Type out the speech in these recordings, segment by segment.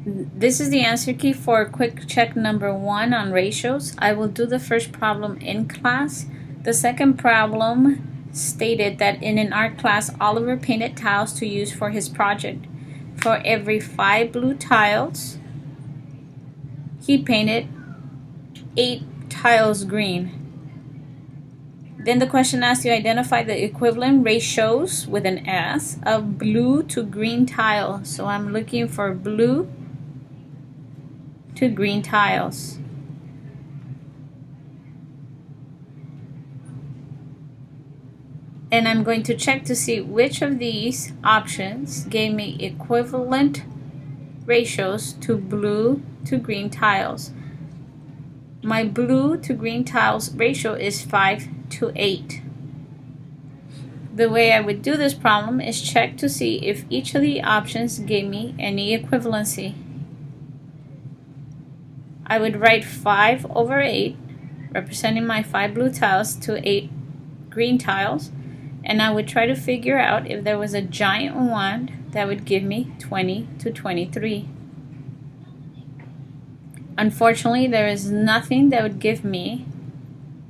This is the answer key for quick check number 1 on ratios. I will do the first problem in class. The second problem stated that in an art class, Oliver painted tiles to use for his project. For every 5 blue tiles, he painted 8 tiles green. Then the question asks you identify the equivalent ratios with an S of blue to green tile. So I'm looking for blue to green tiles. And I'm going to check to see which of these options gave me equivalent ratios to blue to green tiles. My blue to green tiles ratio is 5 to 8. The way I would do this problem is check to see if each of the options gave me any equivalency. I would write 5 over 8, representing my 5 blue tiles to 8 green tiles, and I would try to figure out if there was a giant wand that would give me 20 to 23. Unfortunately, there is nothing that would give me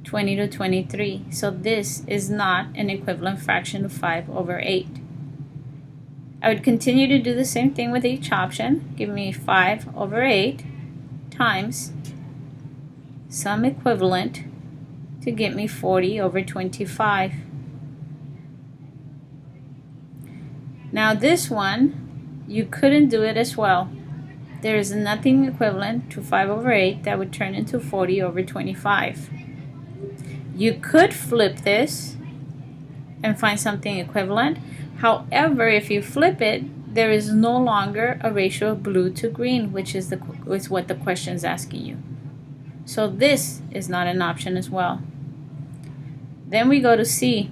20 to 23, so this is not an equivalent fraction of 5 over 8. I would continue to do the same thing with each option. Give me 5 over 8 times some equivalent to get me 40 over 25. Now this one, you couldn't do it as well. There is nothing equivalent to 5 over 8 that would turn into 40 over 25. You could flip this and find something equivalent. However, if you flip it, there is no longer a ratio of blue to green, which is what the question is asking you. So this is not an option as well. Then we go to C.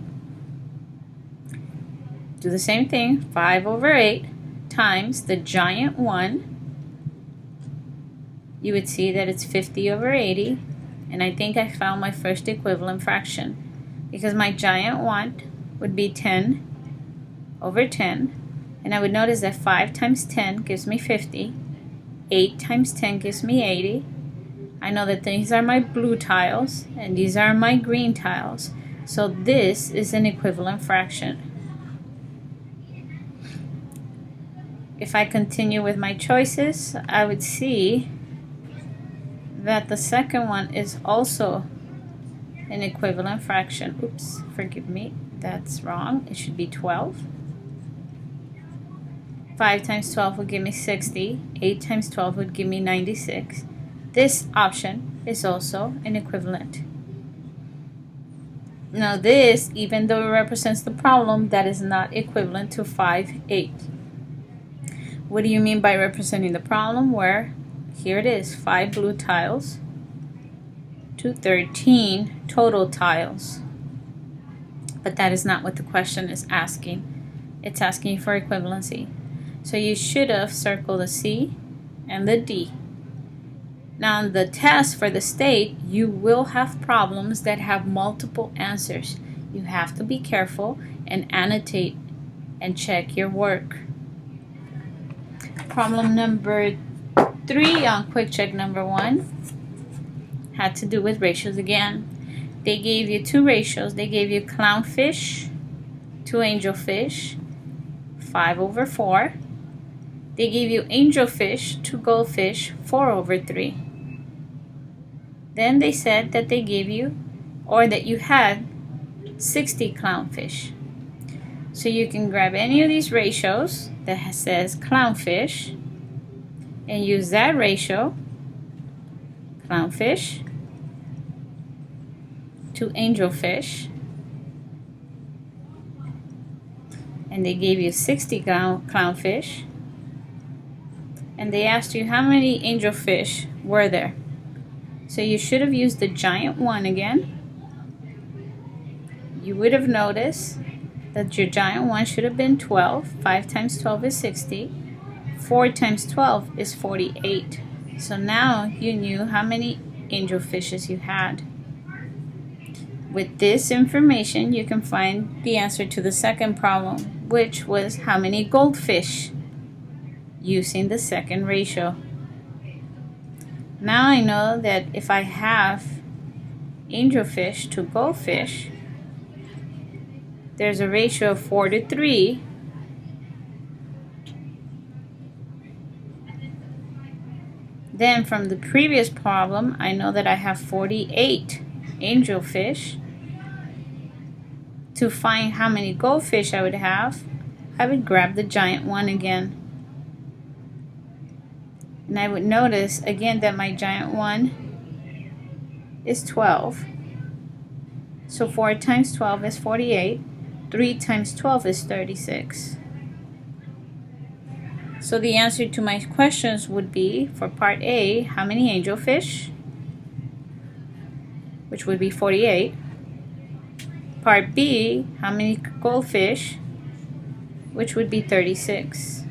Do the same thing, 5 over 8 times the giant one. You would see that it's 50 over 80, and I think I found my first equivalent fraction, because my giant one would be 10 over 10, and I would notice that 5 times 10 gives me 50, 8 times 10 gives me 80. I know that these are my blue tiles, and these are my green tiles, so this is an equivalent fraction. If I continue with my choices, I would see that the second one is also an equivalent fraction. Oops, forgive me, that's wrong. It should be 12. 5 times 12 would give me 60. 8 times 12 would give me 96. This option is also an equivalent. Now this, even though it represents the problem, that is not equivalent to 5, 8. What do you mean by representing the problem? Where here it is, 5 blue tiles to 13 total tiles. But that is not what the question is asking. It's asking for equivalency. So you should have circled the C and the D. Now in the test for the state, you will have problems that have multiple answers. You have to be careful and annotate and check your work. Problem number 3 on quick check number 1 had to do with ratios again. They gave you 2 ratios. They gave you clownfish to angelfish, 5 over 4. They gave you angelfish to goldfish, 4 over 3. Then they said that they gave you, or that you had 60 clownfish. So you can grab any of these ratios that says clownfish and use that ratio, clownfish to angelfish, and they gave you 60 clownfish, and they asked you how many angelfish were there. So you should have used the giant one again. You would have noticed that your giant one should have been 12. 5 times 12 is 60. 4 times 12 is 48. So now you knew how many angelfishes you had. With this information, you can find the answer to the second problem, which was how many goldfish. using the second ratio. Now I know that if I have angelfish to goldfish, there's a ratio of 4:3. Then from the previous problem, I know that I have 48 angelfish. To find how many goldfish I would have, I would grab the giant one again. And I would notice again that my giant one is 12. So 4 times 12 is 48. 3 times 12 is 36. So the answer to my questions would be, for part A, how many angelfish, which would be 48. Part B, how many goldfish, which would be 36.